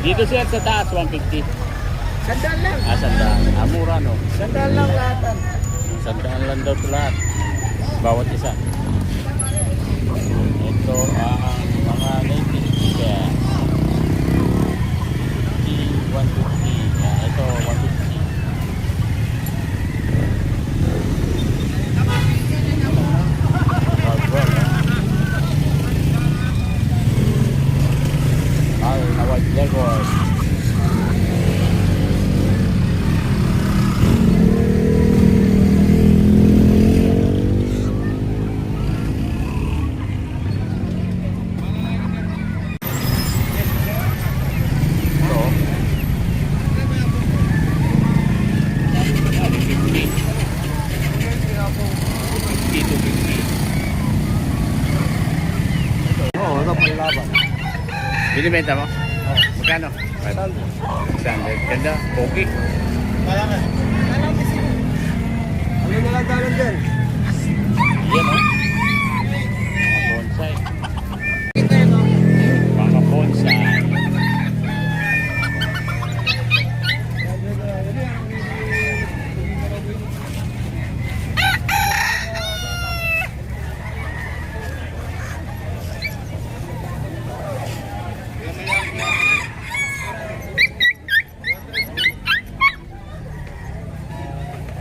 Dito sir sa taas, 150. Sandaan lang. Ah, sandaan. Ah, mura no? Sandaan lang lahat. Sandaan lang daw ito lahat. Bawat isa. Ito ang mga native chicken. 150. Yan, ito 150. Hardware, no? Mahal na white Legos. Oo, ito panlaban. Binibenta mo? Oo. Magkano? Saldo. 600. Ganda. Okay. Kaya nga. Ano na lang dalan din? Yan o. Mga bonsai. Mga bonsai.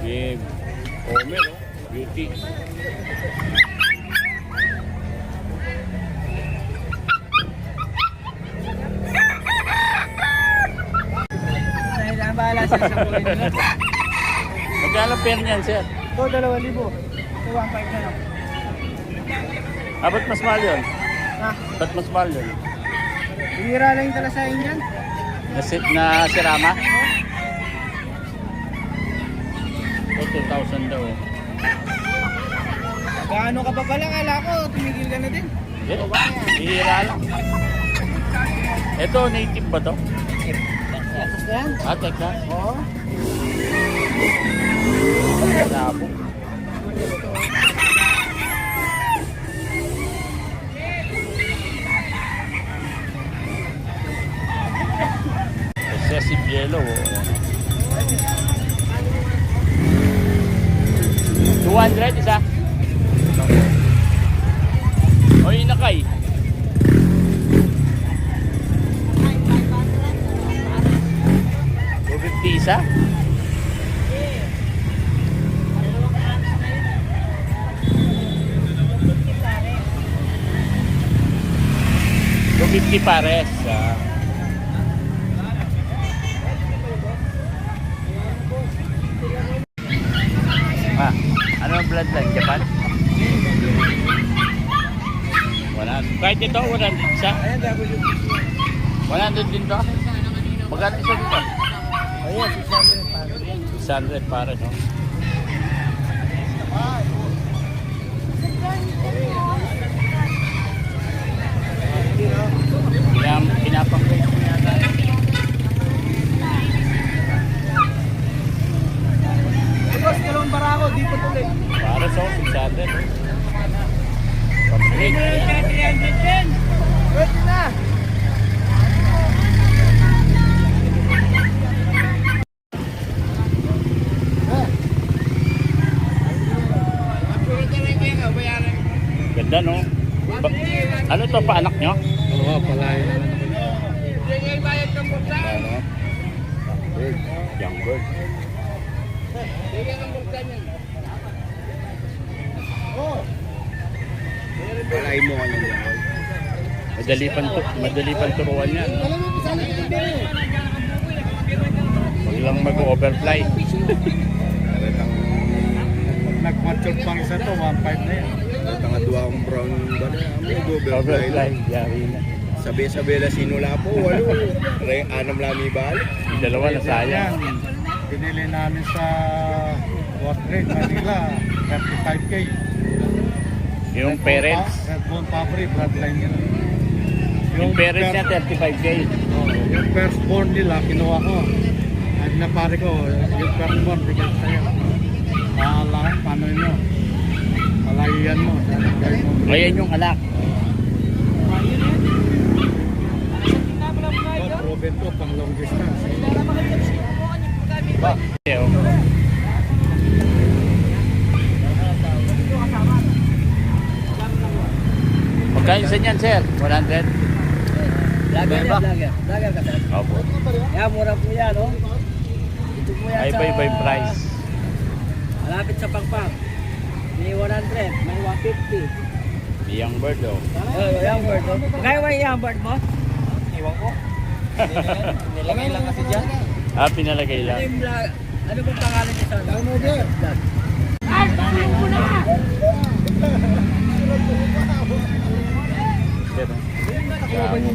Yung Homer, no? Beauty. Dahil ang bahala sa buhay nila. Magkano pair niyan, sir? Ito, 2,000. Ito, 1,500 na lang. Ah, ba't mas mahal yun? Ha? Ba't mas mahal yun? Bihira lang yung talasahin dyan. Na sirama? O, 2,000 daw. Gaano ka pa pala, kala ko, tumigil ka na din. Eh, bihira lang. Ito, native ba to? Tapos na yan? Ah, Texas? Oo. Labo. Excessive yellow. Oh. 200 isa. O inakay. 250 isa. $250 pares. Ano ang bloodline? Japan? 100. Kahit ito, 100 isa. Ayan, 100 din to. Magkano isa dito? Ayan, 600 pa. 600 para, no? Pinapang-break mo yata. Boss, dalawang barako, di pa tuloy. Para sa 600. Pambalik. 300 din. Pwede na. Ganda, no? Ano to, paanak nyo? Oo, palay. Ano? Bird. Young bird. Palay mo ano yan. Madali pang turuan yan. Huwag lang mag-overfly. Nag-mature pang isa to, 1.5 na yan. Tanga dua akong brown ba na? May overfly Overfly, lang. yari na. Sabi-sabi na sinula po, walo. Anam lami balik. Yung dalawa na sayang. Binili namin sa World Trade, Manila, 35K. Yung parents. Red Bone Fabry, bloodline yun. Yung parents niya, 35K. Yung firstborn nila, kinuha ko. At napari ko, yung firstborn, bigay sa'yo. Maalahan, paano nyo? Malayan mo. Ayan yung anak. Proven ko, Minsan yan, sir. 100. Lager Iba? yan, lager. Lager ka sir. Opo. Yan, mura po yan, oh. Ito po yan Ay, sa... iba-iba yung price. Malapit sa Pangpang. May 100, may 150. Young bird, oh. Oh, young bird, oh. Kaya ba yung young bird mo? Iwan ko. Nilagay lang kasi dyan. Ah, pinalagay Ano lang. yung vlog? Ano bang pangalan niya sa vlog? Sir, oh.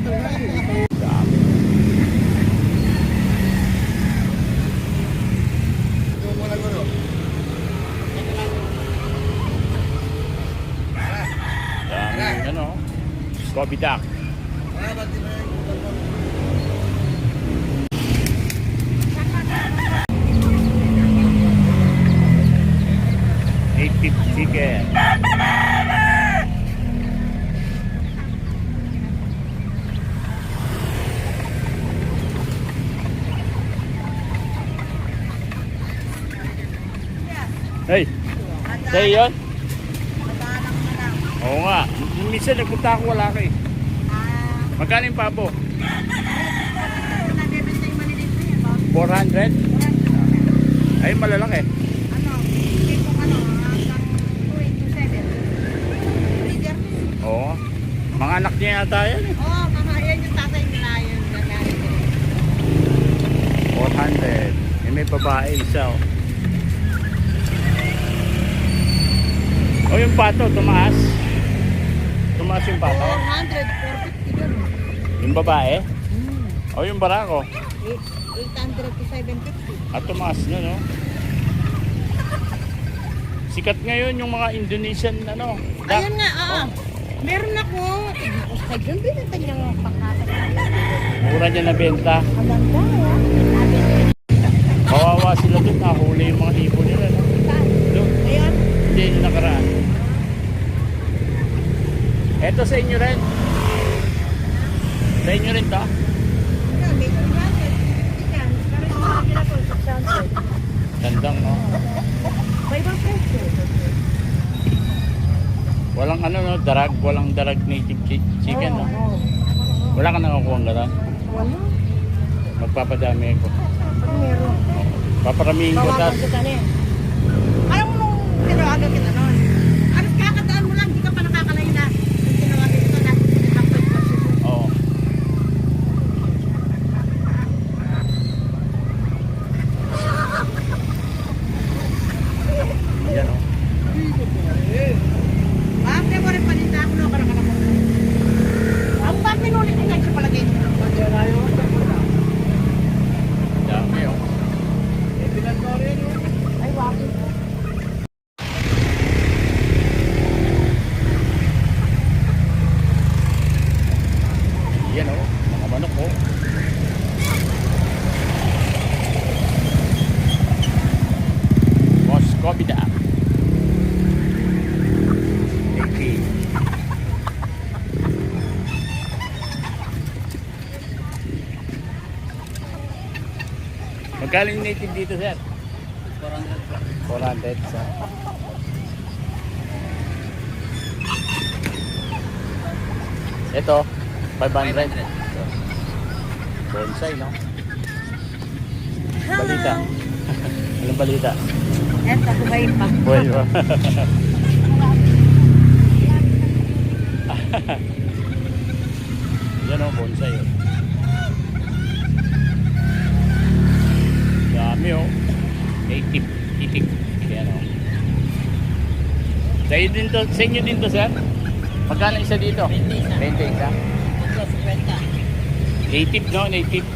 Daming ano, Scooby Duck. Eight chicken. Hey, sa'yo yun? Oo nga. Minsan nagpunta ako, wala ka eh. Magkano yung pabo? 400? Ay, malalaki. Oo. Mga anak niya yata yan eh. 400. Eh, may babae isa oh. O yung pato, tumaas. Tumaas yung pato. 400, 450 gano'n. Yung babae. O yung barako. 800 to 750. At tumaas na no. Sikat ngayon yung mga Indonesian ano. Ayun nga, meron ako, sa dyan, binenta niya ang pangkata. Mura niya na benta. Ang ganda, Kawawa sila doon. Nahuli yung mga ibon nila. No? Doon. Ayun, Hindi yung nakaraan. Eto sa inyo rin. Sa inyo rin to. may 250 yan. Pero yung mga nila ko, 600. Gandang no. May ibang presyo. Walang ano no, darag. Walang darag native chicken no. Oo. Wala ka nakakuha ng gano'n. Wala. Magpapadami ako. Pag meron. Paparamihin ko Bawasan tas. kita na yan. Alam mo nung tinawagan kita noon. Ano kakadaan mo lang, di ka pa nakakalay na. Nung tinawagan kita na, nakapag pa. Oo. Yan o. Bakit mo rin paninda ako na karakanak mo? Ang bakit pinulit ko sa palagay mo? Dami o. Ay, wakit. Yan o. Mga manok o. Moscow Duck. 80. Magkano yung native dito, sir? 400 sa. Ito, 500. Bonsai, no? Balita. Anong balita? Eto, kumain pa. Buhay ba? Yan o, bonsai. Oh. Dami o. Native, itik. Yan o. Sa inyo din to, sir? Magkano isa dito? 20 isa. Ito, 50. Native, no? Native.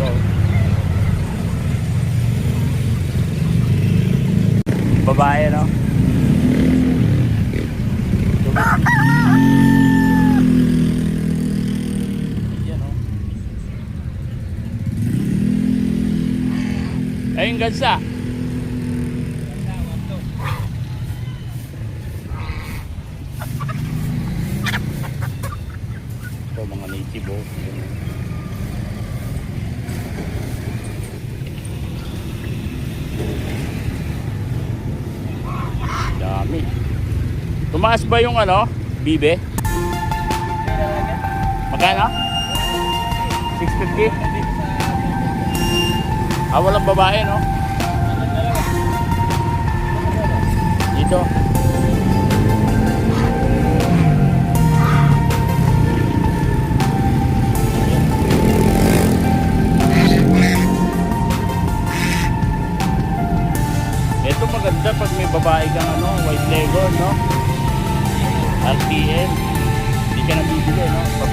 So, babae, no? Yan, no? Ayun, gansa. Ito, mga native, oh. Dami. Tumaas ba yung ano? Bibe? Magkano? 650? Walang babae, no? Dito. Ito maganda pag may babae kang ano, white leghorn, no? RTL. Hindi ka nabibili, no? Pag